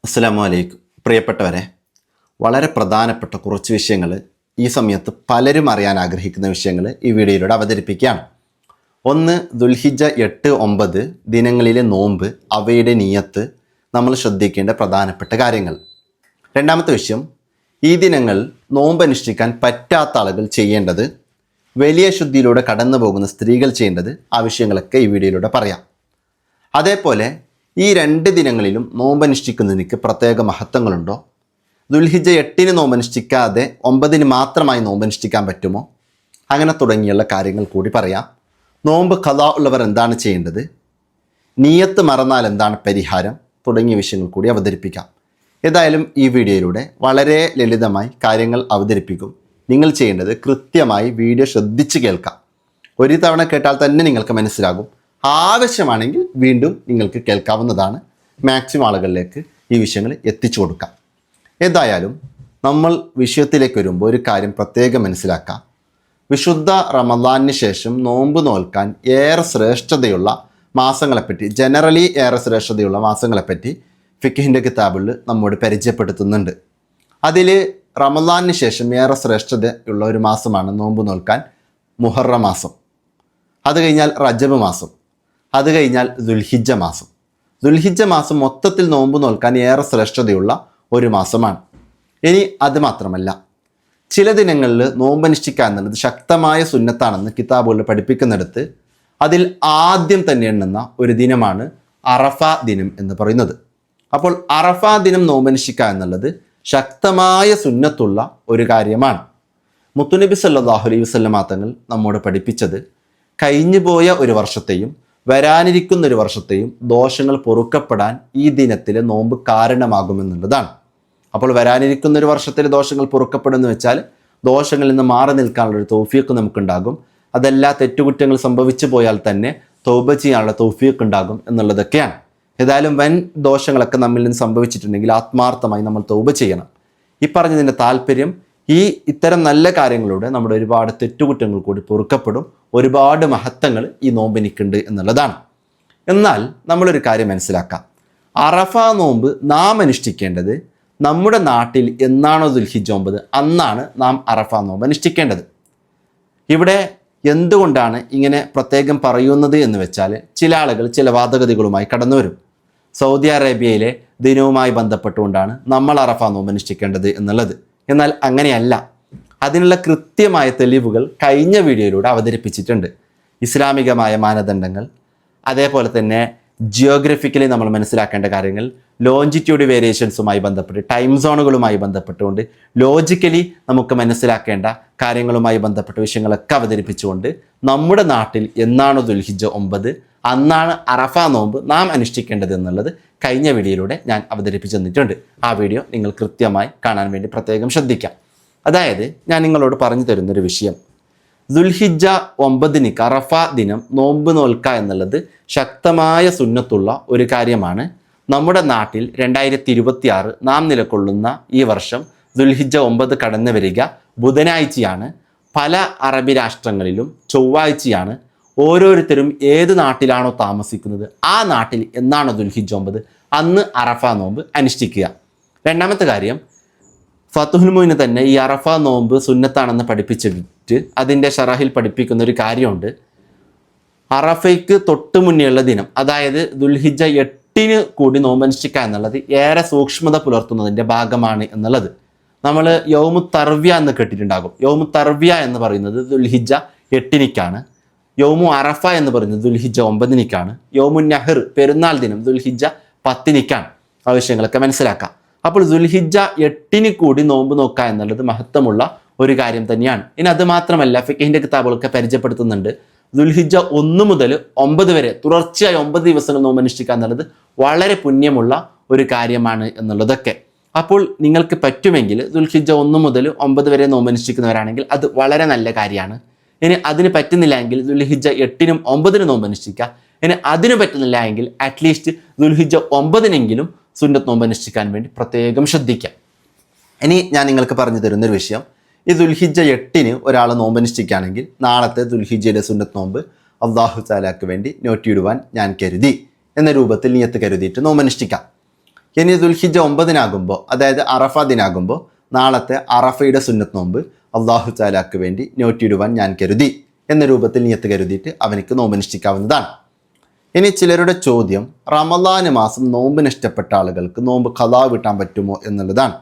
അസ്സലാമു അലൈക്കും. പ്രിയപ്പെട്ടവരെ, വളരെ പ്രധാനപ്പെട്ട കുറച്ച് വിഷയങ്ങൾ ഈ സമയത്ത് പലരും അറിയാൻ ആഗ്രഹിക്കുന്ന വിഷയങ്ങൾ ഈ വീഡിയോയിലൂടെ അവതരിപ്പിക്കുകയാണ്. ഒന്ന്, ദുൽഹിജ്ജ 8, 9 ദിനങ്ങളിലെ നോമ്പ്, അവയുടെ നിയ്യത്ത്, നമ്മൾ ശ്രദ്ധിക്കേണ്ട പ്രധാനപ്പെട്ട കാര്യങ്ങൾ. രണ്ടാമത്തെ വിഷയം, ഈ ദിനങ്ങൾ നോമ്പ് അനുഷ്ഠിക്കാൻ പറ്റാത്ത ആളുകൾ ചെയ്യേണ്ടത്, വലിയ ശുദ്ധിയിലൂടെ കടന്നു പോകുന്ന സ്ത്രീകൾ ചെയ്യേണ്ടത്, ആ വിഷയങ്ങളൊക്കെ ഈ വീഡിയോയിലൂടെ പറയാം. അതേപോലെ ഈ 2 ദിനങ്ങളിലും നോമ്പനുഷ്ഠിക്കുന്നതിന് പ്രത്യേക മഹത്വങ്ങളുണ്ടോ? ദുൽഹിജ്ജ 8 നോമ്പനുഷ്ഠിക്കാതെ 9 മാത്രമായി നോമ്പനുഷ്ഠിക്കാൻ പറ്റുമോ? അങ്ങനെ തുടങ്ങിയുള്ള കാര്യങ്ങൾ കൂടി പറയാം. നോമ്പ് ഖളാ ഉള്ളവർ എന്താണ് ചെയ്യേണ്ടത്, നിയ്യത്ത് മറന്നാൽ എന്താണ് പരിഹാരം, തുടങ്ങിയ വിഷയങ്ങൾ കൂടി അവതരിപ്പിക്കാം. ഏതായാലും ഈ വീഡിയോയിലൂടെ വളരെ ലളിതമായി കാര്യങ്ങൾ അവതരിപ്പിക്കും. നിങ്ങൾ ചെയ്യേണ്ടത് കൃത്യമായി വീഡിയോ ശ്രദ്ധിച്ച് കേൾക്കാം. ഒരു തവണ കേട്ടാൽ തന്നെ നിങ്ങൾക്ക് മനസ്സിലാകും. ആവശ്യമാണെങ്കിൽ വീണ്ടും നിങ്ങൾക്ക് കേൾക്കാവുന്നതാണ്. മാക്സിമം ആളുകളിലേക്ക് ഈ വിഷയങ്ങൾ എത്തിച്ചു കൊടുക്കാം. ഏതായാലും നമ്മൾ വിഷയത്തിലേക്ക് വരുമ്പോൾ ഒരു കാര്യം പ്രത്യേകം മനസ്സിലാക്കാം. വിശുദ്ധ റമദാനിന് ശേഷം നോമ്പ് നോൽക്കാൻ ഏറെ ശ്രേഷ്ഠതയുള്ള മാസങ്ങളെപ്പറ്റി, ജനറലി ഏറെ ശ്രേഷ്ഠതയുള്ള മാസങ്ങളെപ്പറ്റി ഫിഖ്ഹിൻ്റെ കിതാബിൽ നമ്മോട് പരിചയപ്പെടുത്തുന്നുണ്ട്. അതിൽ റമദാനിന് ശേഷം ഏറെ ശ്രേഷ്ഠതയുള്ള ഒരു മാസമാണ് നോമ്പ് നോൽക്കാൻ മുഹറം മാസം. അത് കഴിഞ്ഞാൽ റജബ് മാസം, അത് കഴിഞ്ഞാൽ ദുൽഹിജ്ജ മാസം. ദുൽഹിജ്ജ മാസം മൊത്തത്തിൽ നോമ്പ് നോൽക്കാൻ ഏറെ ശ്രേഷ്ഠതയുള്ള ഒരു മാസമാണ്. ഇനി അത് മാത്രമല്ല, ചില ദിനങ്ങളിൽ നോമ്പനുഷ്ഠിക്കുക എന്നുള്ളത് ശക്തമായ സുന്നത്താണെന്ന് കിതാബുകളിൽ പഠിപ്പിക്കുന്നിടത്ത് അതിൽ ആദ്യം തന്നെ എണ്ണുന്ന ഒരു ദിനമാണ് അറഫ ദിനം എന്ന് പറയുന്നത്. അപ്പോൾ അറഫ ദിനം നോമ്പനുഷ്ഠിക്കുക എന്നുള്ളത് ശക്തമായ സുന്നത്തുള്ള ഒരു കാര്യമാണ്. മുത്തുനബി സല്ലല്ലാഹു അലൈഹി വസല്ലമ തങ്ങൾ നമ്മോട് പഠിപ്പിച്ചത് കഴിഞ്ഞു പോയ ഒരു വർഷത്തെയും വരാനിരിക്കുന്ന ഒരു വർഷത്തെയും ദോഷങ്ങൾ പൊറുക്കപ്പെടാൻ ഈ ദിനത്തിലെ നോമ്പ് കാരണമാകുമെന്നുള്ളതാണ്. അപ്പോൾ വരാനിരിക്കുന്ന ഒരു വർഷത്തിലെ ദോഷങ്ങൾ പൊറുക്കപ്പെടുമെന്ന് വെച്ചാൽ ദോഷങ്ങളിൽ നിന്ന് മാറി നിൽക്കാനുള്ളൊരു തൗഫീഖ് നമുക്കുണ്ടാകും. അതെല്ലാ തെറ്റുകുറ്റങ്ങൾ സംഭവിച്ചു പോയാൽ തന്നെ തൗബ ചെയ്യാനുള്ള തൗഫീഖ് ഉണ്ടാകും എന്നുള്ളതൊക്കെയാണ്. ഏതായാലും വൻ ദോഷങ്ങളൊക്കെ നമ്മിൽ നിന്ന് സംഭവിച്ചിട്ടുണ്ടെങ്കിൽ ആത്മാർത്ഥമായി നമ്മൾ തൗബ ചെയ്യണം. ഈ പറഞ്ഞതിൻ്റെ താല്പര്യം, ഇത്തരം നല്ല കാര്യങ്ങളിലൂടെ നമ്മുടെ ഒരുപാട് തെറ്റുകുറ്റങ്ങൾ കൂടി പൊറുക്കപ്പെടും, ഒരുപാട് മഹത്വങ്ങൾ ഈ നോമ്പിനിക്കുണ്ട് എന്നുള്ളതാണ്. എന്നാൽ നമ്മളൊരു കാര്യം മനസ്സിലാക്കാം. അറഫ നോമ്പ് നാം അനുഷ്ഠിക്കേണ്ടത് നമ്മുടെ നാട്ടിൽ എന്നാണോ ദുൽഹിജ്ജ 9 അന്നാണ് നാം അറഫ നോമ്പ് അനുഷ്ഠിക്കേണ്ടത്. ഇവിടെ എന്തുകൊണ്ടാണ് ഇങ്ങനെ പ്രത്യേകം പറയുന്നത് എന്ന് വെച്ചാൽ, ചില ആളുകൾ ചില വാദഗതികളുമായി കടന്നു വരും. സൗദി അറേബ്യയിലെ ദിനവുമായി ബന്ധപ്പെട്ടുകൊണ്ടാണ് നമ്മൾ അറഫ നോമ്പ് അനുഷ്ഠിക്കേണ്ടത് എന്നുള്ളത്. എന്നാൽ അങ്ങനെയല്ല. അതിനുള്ള കൃത്യമായ തെളിവുകൾ കഴിഞ്ഞ വീഡിയോയിലൂടെ അവതരിപ്പിച്ചിട്ടുണ്ട്. ഇസ്ലാമികമായ മാനദണ്ഡങ്ങൾ, അതേപോലെ തന്നെ ജിയോഗ്രഫിക്കലി നമ്മൾ മനസ്സിലാക്കേണ്ട കാര്യങ്ങൾ, ലോഞ്ചിറ്റ്യൂഡ് വേരിയേഷൻസുമായി ബന്ധപ്പെട്ട്, ടൈം സോണുകളുമായി ബന്ധപ്പെട്ടുകൊണ്ട്, ലോജിക്കലി നമുക്ക് മനസ്സിലാക്കേണ്ട കാര്യങ്ങളുമായി ബന്ധപ്പെട്ട വിഷയങ്ങളൊക്കെ അവതരിപ്പിച്ചുകൊണ്ട് നമ്മുടെ നാട്ടിൽ എന്നാണോ ദുൽഹിജ്ജ 9 അന്നാണ് അറഫ നോമ്പ് നാം അനുഷ്ഠിക്കേണ്ടത് എന്നുള്ളത് കഴിഞ്ഞ വീഡിയോയിലൂടെ ഞാൻ അവതരിപ്പിച്ചു തന്നിട്ടുണ്ട്. ആ വീഡിയോ നിങ്ങൾ കൃത്യമായി കാണാൻ വേണ്ടി പ്രത്യേകം ശ്രദ്ധിക്കാം. അതായത് ഞാൻ നിങ്ങളോട് പറഞ്ഞു തരുന്നൊരു വിഷയം, ദുൽഹിജ്ജ 9 അറഫ ദിനം നോമ്പ് നോൽക്കുക എന്നുള്ളത് ശക്തമായ സുന്നത്തുള്ള ഒരു കാര്യമാണ്. നമ്മുടെ നാട്ടിൽ 2026 നാം നിലകൊള്ളുന്ന ഈ വർഷം ദുൽഹിജ്ജ 9 കടന്നു വരിക ബുധനാഴ്ചയാണ്. പല അറബി രാഷ്ട്രങ്ങളിലും ചൊവ്വാഴ്ചയാണ്. ഓരോരുത്തരും ഏത് നാട്ടിലാണോ താമസിക്കുന്നത് ആ നാട്ടിൽ എന്നാണോ ദുൽഹിജ്ജ 9 അന്ന് അറഫ നോമ്പ് അനുഷ്ഠിക്കുക. രണ്ടാമത്തെ കാര്യം, ഫത്തുഹുൽ മുഈന് തന്നെ ഈ അറഫ നോമ്പ് സുന്നത്താണെന്ന് പഠിപ്പിച്ചിട്ട് അതിൻ്റെ ഷറഹിൽ പഠിപ്പിക്കുന്ന ഒരു കാര്യമുണ്ട്. അറഫയ്ക്ക് തൊട്ട് മുന്നേയുള്ള ദിനം, അതായത് ദുൽഹിജ്ജ 8 കൂടി നോമ്പനുഷ്ഠിക്കുക എന്നുള്ളത് ഏറെ സൂക്ഷ്മത പുലർത്തുന്നതിൻ്റെ ഭാഗമാണ് എന്നുള്ളത്. നമ്മൾ യൗമു തർവിയ എന്ന് കേട്ടിട്ടുണ്ടാകും. യൗമു തർവിയ എന്ന് പറയുന്നത് ദുൽഹിജ്ജ 8 യൗമു അറഫ എന്ന് പറയുന്നത് ദുൽഹിജ്ജ 9 യൗമു നഹർ പെരുന്നാൾ ദിനം ദുൽഹിജ്ജ 10 ആ വിഷയങ്ങളൊക്കെ മനസ്സിലാക്കാം. അപ്പോൾ ദുൽഹിജ്ജ 8 കൂടി നോമ്പ് നോക്കുക എന്നുള്ളത് മഹത്വമുള്ള ഒരു കാര്യം തന്നെയാണ്. ഇനി അത് മാത്രമല്ല, ഫിഖ്ഹിൻ്റെ കിതാബുകളൊക്കെ പരിചയപ്പെടുത്തുന്നുണ്ട്, ദുൽഹിജ്ജ 1 മുതൽ 9 വരെ തുടർച്ചയായി 9 ദിവസങ്ങൾ നോമ്പ് അനുഷ്ഠിക്കുക എന്നുള്ളത് വളരെ പുണ്യമുള്ള ഒരു കാര്യമാണ് എന്നുള്ളതൊക്കെ. അപ്പോൾ നിങ്ങൾക്ക് പറ്റുമെങ്കിൽ ദുൽഹിജ്ജ 1 മുതൽ 9 വരെ നോമ്പ് അനുഷ്ഠിക്കുന്നവരാണെങ്കിൽ അത് വളരെ നല്ല കാര്യമാണ്. ഇനി അതിന് പറ്റുന്നില്ല എങ്കിൽ ദുൽഹിജ്ജ 8 9 നോമ്പ് അനുഷ്ഠിക്കുക. ഇനി അതിന് പറ്റുന്നില്ല എങ്കിൽ അറ്റ്ലീസ്റ്റ് ദുൽഹിജ്ജ 9 സുന്നത്ത് നോമ്പ് അനുഷ്ഠിക്കാൻ വേണ്ടി പ്രത്യേകം ശ്രദ്ധിക്കാം. ഇനി ഞാൻ നിങ്ങൾക്ക് പറഞ്ഞു തരുന്നൊരു വിഷയം, ഈ ദുൽഹിജ്ജ 8 ഒരാൾ നോമ്പ് അനുഷ്ഠിക്കുകയാണെങ്കിൽ നാളത്തെ ദുൽഹിജ്ജയുടെ സുന്നത്ത് നോമ്പ് അല്ലാഹു തആലക്ക് വേണ്ടി നോറ്റിയിടുവാൻ ഞാൻ കരുതി എന്ന രൂപത്തിൽ നിയത്ത് കരുതിയിട്ട് നോമ്പ് അനുഷ്ഠിക്കാം. ഇനി ദുൽഹിജ്ജ 9 അതായത് അറഫ ദിനാകുമ്പോൾ നാളത്തെ അറഫയുടെ സുന്നത്ത് നോമ്പ് അള്ളാഹു താലാക്ക് വേണ്ടി നോറ്റിയിടുവാൻ ഞാൻ കരുതി എന്ന രൂപത്തിൽ നിയത്ത് കരുതിയിട്ട് അവനിക്ക് നോമ്പനുഷ്ഠിക്കാവുന്നതാണ്. ഇനി ചിലരുടെ ചോദ്യം, റമദാന് മാസം നോമ്പിന് ഇഷ്ടപ്പെട്ട ആളുകൾക്ക് നോമ്പ് ഖളാ വീട്ടാൻ പറ്റുമോ എന്നുള്ളതാണ്.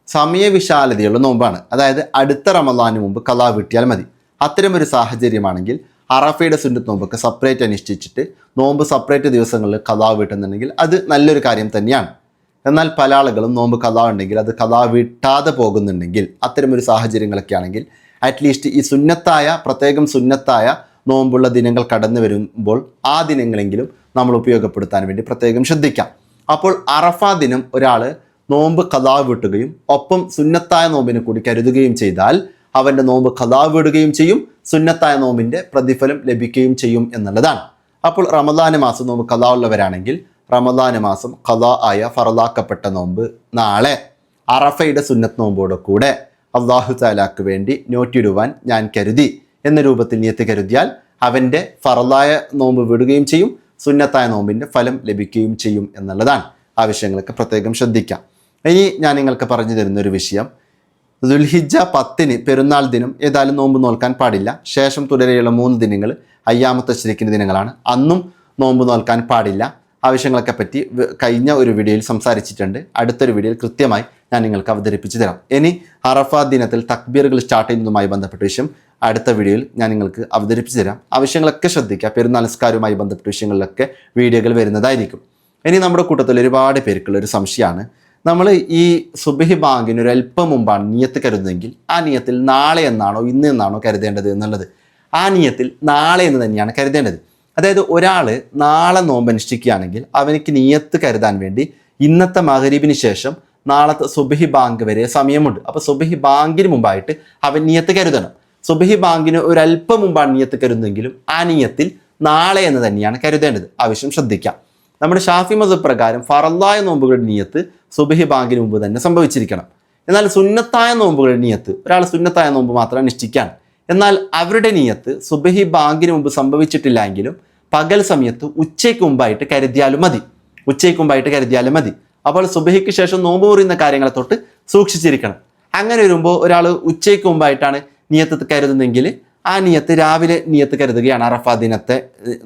സമയവിശാലതയുള്ള നോമ്പാണ്, അതായത് അടുത്ത റമദാന് മുമ്പ് ഖളാ വീട്ടിയാൽ മതി. അത്തരമൊരു സാഹചര്യമാണെങ്കിൽ അറഫയുടെ സുന്നത്ത് നോമ്പൊക്കെ സെപ്പറേറ്റ് അനുഷ്ഠിച്ചിട്ട് നോമ്പ് സെപ്പറേറ്റ് ദിവസങ്ങളിൽ ഖളാ വീട്ടുന്നുണ്ടെങ്കിൽ അത് നല്ലൊരു കാര്യം തന്നെയാണ്. എന്നാൽ പല ആളുകളും നോമ്പ് ഖളാ ഉണ്ടെങ്കിൽ അത് ഖളാ വീട്ടാതെ പോകുന്നുണ്ടെങ്കിൽ അത്തരമൊരു സാഹചര്യങ്ങളൊക്കെ ആണെങ്കിൽ അറ്റ്ലീസ്റ്റ് ഈ പ്രത്യേകം സുന്നത്തായ നോമ്പുള്ള ദിനങ്ങൾ കടന്നു വരുമ്പോൾ ആ ദിനങ്ങളെങ്കിലും നമ്മൾ ഉപയോഗപ്പെടുത്താൻ വേണ്ടി പ്രത്യേകം ശ്രദ്ധിക്കാം. അപ്പോൾ അറഫ ദിനം ഒരാൾ നോമ്പ് ഖളാ വീട്ടുകയും ഒപ്പം സുന്നത്തായ നോമ്പിനെ കൂടി കരുതുകയും ചെയ്താൽ അവൻ്റെ നോമ്പ് ഖളാ വീടുകയും ചെയ്യും, സുന്നത്തായ നോമ്പിൻ്റെ പ്രതിഫലം ലഭിക്കുകയും ചെയ്യും എന്നുള്ളതാണ്. അപ്പോൾ റമദാന് മാസം നോമ്പ് ഖളാ ഉള്ളവരാണെങ്കിൽ റമദാന് മാസം ഖളാ ആയ ഫറലാക്കപ്പെട്ട നോമ്പ് നാളെ അറഫയുടെ സുന്നത്ത് നോമ്പോടെ കൂടെ അള്ളാഹു താലാക്ക് വേണ്ടി നോറ്റിയിടുവാൻ ഞാൻ കരുതി എന്ന രൂപത്തിൽ നിയത്ത് കരുതിയാൽ അവൻ്റെ ഫറലായ നോമ്പ് വിടുകയും ചെയ്യും, സുന്നത്തായ നോമ്പിൻ്റെ ഫലം ലഭിക്കുകയും ചെയ്യും എന്നുള്ളതാണ്. ആ വിഷയങ്ങളൊക്കെ പ്രത്യേകം ശ്രദ്ധിക്കാം. ഇനി ഞാൻ നിങ്ങൾക്ക് പറഞ്ഞു തരുന്നൊരു വിഷയം, ദുൽഹിജ്ജ 10 പെരുന്നാൾ ദിനം ഏതായാലും നോമ്പ് നോൽക്കാൻ പാടില്ല. ശേഷം തുടരെയുള്ള 3 ദിനങ്ങൾ അയ്യാമത്തെ തശ്രീക്കിൻ്റെ ദിനങ്ങളാണ്, അന്നും നോമ്പ് നോൽക്കാൻ പാടില്ല. ആവശ്യങ്ങളൊക്കെ പറ്റി കഴിഞ്ഞ ഒരു വീഡിയോയിൽ സംസാരിച്ചിട്ടുണ്ട്. അടുത്തൊരു വീഡിയോയിൽ കൃത്യമായി ഞാൻ നിങ്ങൾക്ക് അവതരിപ്പിച്ച് തരാം. ഇനി അറഫ ദിനത്തിൽ തക്ബീറുകൾ സ്റ്റാർട്ട് ചെയ്യുന്നതുമായി ബന്ധപ്പെട്ട വിഷയം അടുത്ത വീഡിയോയിൽ ഞാൻ നിങ്ങൾക്ക് അവതരിപ്പിച്ച് തരാം. ആവശ്യങ്ങളൊക്കെ ശ്രദ്ധിക്കുക. പെരുന്നാൾ നിസ്കാരവുമായി ബന്ധപ്പെട്ട വിഷയങ്ങളിലൊക്കെ വീഡിയോകൾ വരുന്നതായിരിക്കും. ഇനി നമ്മുടെ കൂട്ടത്തിൽ ഒരുപാട് പേർക്കുള്ള ഒരു സംശയമാണ്, നമ്മൾ ഈ സുബ്ഹി ബാങ്കിന് ഒരു അല്പം മുമ്പാണ് നിയത്ത് കരുതുന്നതെങ്കിൽ ആ നിയത്തിൽ നാളെ എന്നാണോ ഇന്ന് എന്നാണോ കരുതേണ്ടത് എന്നുള്ളത്. ആ നിയത്തിൽ നാളെ എന്ന് തന്നെയാണ് കരുതേണ്ടത്. അതായത് ഒരാൾ നാളെ നോമ്പ് അനുഷ്ഠിക്കുകയാണെങ്കിൽ അവനിക്ക് നിയത്ത് കരുതാൻ വേണ്ടി ഇന്നത്തെ മഗ്‌രിബിന് ശേഷം നാളത്തെ സുബ്ഹി ബാങ്ക് വരെ സമയമുണ്ട്. അപ്പോൾ സുബ്ഹി ബാങ്കിന് മുമ്പായിട്ട് അവൻ നിയത്ത് കരുതണം. സുബ്ഹി ബാങ്കിന് ഒരല്പം മുമ്പാണ് നിയത്ത് കരുതുന്നെങ്കിലും ആ നിയത്തിൽ നാളെ എന്ന് തന്നെയാണ് കരുതേണ്ടത്. ആവശ്യം ശ്രദ്ധിക്കാം. നമ്മുടെ ഷാഫി മദ്ഹബ് പ്രകാരം ഫറലായ നോമ്പുകളുടെ നിയത്ത് സുബ്ഹി ബാങ്കിന് മുമ്പ് തന്നെ സംഭവിച്ചിരിക്കണം. എന്നാൽ സുന്നത്തായ നോമ്പുകളുടെ നിയത്ത് ഒരാൾ സുന്നത്തായ നോമ്പ് മാത്രം അനുഷ്ഠിക്കുകയാണ്, എന്നാൽ അവരുടെ നിയത്ത് സുബ്ഹി ബാങ്കിന് മുമ്പ് സംഭവിച്ചിട്ടില്ല എങ്കിലും പകൽ സമയത്ത് ഉച്ചയ്ക്ക് മുമ്പായിട്ട് കരുതിയാലും മതി. അപ്പോൾ സുബ്ഹിക്ക് ശേഷം നോമ്പ് മുറിയുന്ന കാര്യങ്ങളെ തൊട്ട് സൂക്ഷിച്ചിരിക്കണം. അങ്ങനെ വരുമ്പോൾ ഒരാൾ ഉച്ചയ്ക്ക് മുമ്പായിട്ടാണ് നിയത്ത് കരുതുന്നെങ്കിൽ ആ നിയത്ത് രാവിലെ നിയത്ത് കരുതുകയാണ്. അറഫ ദിനത്തെ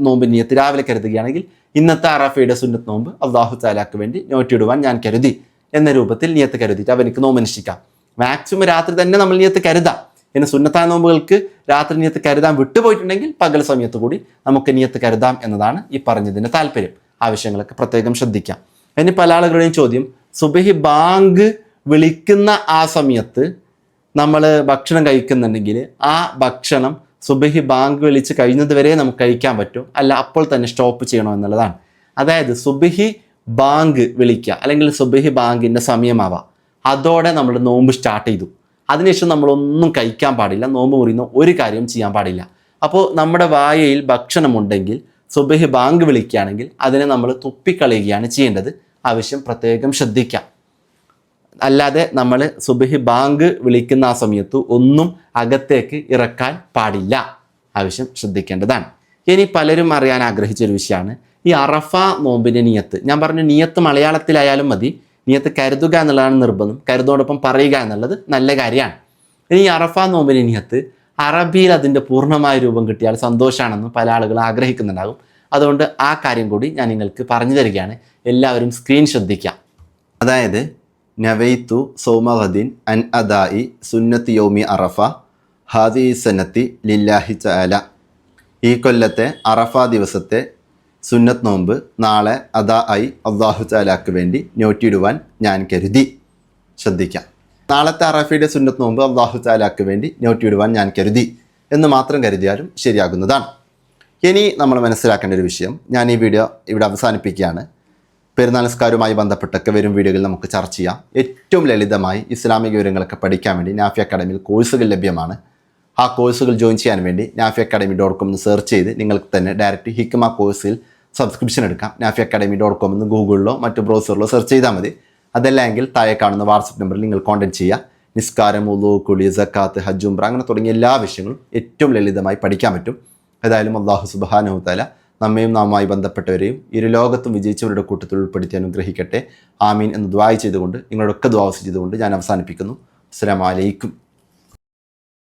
നോമ്പ് നിയത്ത് രാവിലെ കരുതുകയാണെങ്കിൽ ഇന്നത്തെ അറഫയുടെ സുന്നത്ത് നോമ്പ് അള്ളാഹു താലാക്ക് വേണ്ടി നോറ്റിയിടുവാൻ ഞാൻ കരുതി എന്ന രൂപത്തിൽ നിയത്ത് കരുതിയിട്ട് അവനിക്ക് നോമ്പ് അനുഷ്ഠിക്കാം. മാക്സിമം രാത്രി തന്നെ നമ്മൾ നിയത്ത് കരുതാം. ഇനി സുന്നത്തായ നോമ്പുകൾക്ക് രാത്രി നിയത്ത് കരുതാൻ വിട്ടുപോയിട്ടുണ്ടെങ്കിൽ പകൽ സമയത്ത് കൂടി നമുക്ക് നിയത്ത് കരുതാം എന്നതാണ് ഈ പറഞ്ഞതിൻ്റെ താല്പര്യം. ആവശ്യങ്ങളൊക്കെ പ്രത്യേകം ശ്രദ്ധിക്കാം. ഇനി പല ആളുകളുടെയും ചോദ്യം, സുബ്ഹി ബാങ്ക് വിളിക്കുന്ന ആ സമയത്ത് നമ്മൾ ഭക്ഷണം കഴിക്കുന്നുണ്ടെങ്കിൽ ആ ഭക്ഷണം സുബ്ഹി ബാങ്ക് വിളിച്ച് കഴിയുന്നത് വരെ നമുക്ക് കഴിക്കാൻ പറ്റും, അല്ല അപ്പോൾ തന്നെ സ്റ്റോപ്പ് ചെയ്യണോ എന്നുള്ളതാണ്. അതായത് സുബ്ഹി ബാങ്ക് വിളിക്കുക അല്ലെങ്കിൽ സുബ്ഹി ബാങ്കിൻ്റെ സമയമാവാം, അതോടെ നമ്മൾ നോമ്പ് സ്റ്റാർട്ട് ചെയ്തു. അതിനുശേഷം നമ്മളൊന്നും കഴിക്കാൻ പാടില്ല, നോമ്പ് മുറിയുന്ന ഒരു കാര്യം ചെയ്യാൻ പാടില്ല. അപ്പോൾ നമ്മുടെ വായയിൽ ഭക്ഷണമുണ്ടെങ്കിൽ സുബ്ഹി ബാങ്ക് വിളിക്കുകയാണെങ്കിൽ അതിനെ നമ്മൾ തുപ്പിക്കളയുകയാണ് ചെയ്യേണ്ടത്. ആവശ്യം പ്രത്യേകം ശ്രദ്ധിക്കാം. അല്ലാതെ നമ്മൾ സുബ്ഹി ബാങ്ക് വിളിക്കുന്ന ആ സമയത്ത് ഒന്നും അകത്തേക്ക് ഇറക്കാൻ പാടില്ല. ആവശ്യം ശ്രദ്ധിക്കേണ്ടതാണ്. ഇനി പലരും അറിയാൻ ആഗ്രഹിച്ചൊരു വിഷയമാണ് ഈ അറഫ നോമ്പിൻ്റെ നിയത്ത്. ഞാൻ പറഞ്ഞു നിയത്ത് മലയാളത്തിലായാലും മതി, നിയത്ത് കരുതുക എന്നുള്ളതാണ് നിർബന്ധം, കരുതോടൊപ്പം പറയുക എന്നുള്ളത് നല്ല കാര്യമാണ്. ഇനി ഈ അറഫ നോമ്പിൻ്റെ നിയത്ത് അറബിയിൽ അതിൻ്റെ പൂർണ്ണമായ രൂപം കിട്ടിയാൽ സന്തോഷമാണെന്ന് പല ആളുകൾ ആഗ്രഹിക്കുന്നുണ്ടാകും. അതുകൊണ്ട് ആ കാര്യം കൂടി ഞാൻ നിങ്ങൾക്ക് പറഞ്ഞു തരികയാണ്. എല്ലാവരും സ്ക്രീൻ ശ്രദ്ധിക്കാം. അതായത് നവൈത്തു സൗമഗദിൻ അൻ അദായി സുന്നത്തി യൗമി അറഫ ഹാദി സനത്തി ലില്ലാഹി തആല. ഈ കൊല്ലത്തെ അറഫ ദിവസത്തെ സുന്നത്ത് നോമ്പ് നാളെ അദാ ആയി അള്ളാഹു തആലാക്ക് വേണ്ടി നോറ്റിയിടുവാൻ ഞാൻ കരുതി. ശ്രദ്ധിക്കാം. നാളത്തെ അറഫയുടെ സുന്നത്ത് നോമ്പ് അള്ളാഹു തആലാക്ക് വേണ്ടി നോറ്റിയിടുവാൻ ഞാൻ കരുതി എന്ന് മാത്രം കരുതിയാലും ശരിയാകുന്നതാണ്. ഇനി നമ്മൾ മനസ്സിലാക്കേണ്ട ഒരു വിഷയം, ഞാൻ ഈ വീഡിയോ ഇവിടെ അവസാനിപ്പിക്കുകയാണ്. പെരുന്നാൾ നിസ്കാരവുമായി ബന്ധപ്പെട്ടൊക്കെ വരും വീഡിയോകളിൽ നമുക്ക് ചർച്ച ചെയ്യാം. ഏറ്റവും ലളിതമായി ഇസ്ലാമിക വിവരങ്ങളൊക്കെ പഠിക്കാൻ വേണ്ടി നാഫി അക്കാഡമിയിൽ കോഴ്സുകൾ ലഭ്യമാണ്. ആ കോഴ്സുകൾ ജോയിൻ ചെയ്യാൻ വേണ്ടി nafiacademy.com എന്ന് സെർച്ച് ചെയ്ത് നിങ്ങൾക്ക് തന്നെ ഡയറക്റ്റ് ഹിക്മ കോഴ്സിൽ സബ്സ്ക്രിപ്ഷൻ എടുക്കാം. nafiacademy.com എന്ന് ഗൂഗിളിലോ മറ്റു ബ്രൗസറിലോ സെർച്ച് ചെയ്താൽ മതി. അതല്ലെങ്കിൽ താഴെ കാണുന്ന വാട്സപ്പ് നമ്പറിൽ നിങ്ങൾ കോൺടാക്ട് ചെയ്യുക. നിസ്കാരം, വുളു, കുളി, സക്കാത്ത്, ഹജ്ജ്, ഉംറ അങ്ങനെ തുടങ്ങിയ എല്ലാ വിഷയങ്ങളും ഏറ്റവും ലളിതമായി പഠിക്കാൻ പറ്റും. ഏതായാലും അല്ലാഹു സുബ്ഹാനഹു വ തആല നമ്മയും നാമുമായി ബന്ധപ്പെട്ടവരെയും ഇരുലോകത്തും വിജയിച്ചവരുടെ കൂട്ടത്തിൽ ഉൾപ്പെടുത്തി അനുഗ്രഹിക്കട്ടെ. ആമീൻ എന്ന് ദുആ ചെയ്തുകൊണ്ട് നിങ്ങളോടൊക്കെ ദുആ ചെയ്തുകൊണ്ട് ഞാൻ അവസാനിപ്പിക്കുന്നു. അസ്സലാമു അലൈക്കും.